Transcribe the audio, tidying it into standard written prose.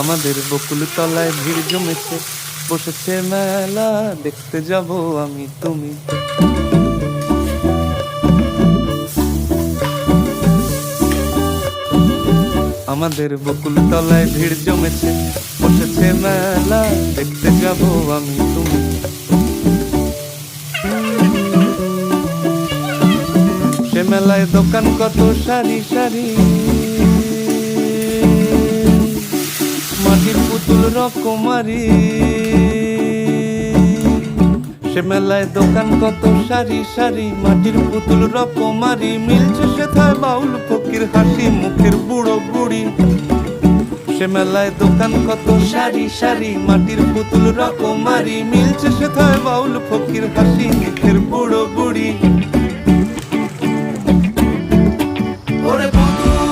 আমাদের বকুল তলায় ভিড় জমেছে, বসেছে মেলা, দেখতে যাব আমি তুমি। আমাদের বকুল তলায় ভিড় জমেছে, বসেছে মেলা, দেখতে যাব আমি তুমি। সে মেলায় দোকান কত সারি সারি, মাটির পুতুল রকমারি। সে মেলায় দোকান কত সারি সারি, মাটির পুতুল রকমারি। মিলছে সেথায় বাউল ফকির হাসি মুখের বুড়ো বুড়ি। সে মেলায় দোকান কত সারি সারি, মাটির পুতুল রকমারি। মিলছে সেথায় বাউল ফকির হাসি মুখের বুড়ো বুড়ি।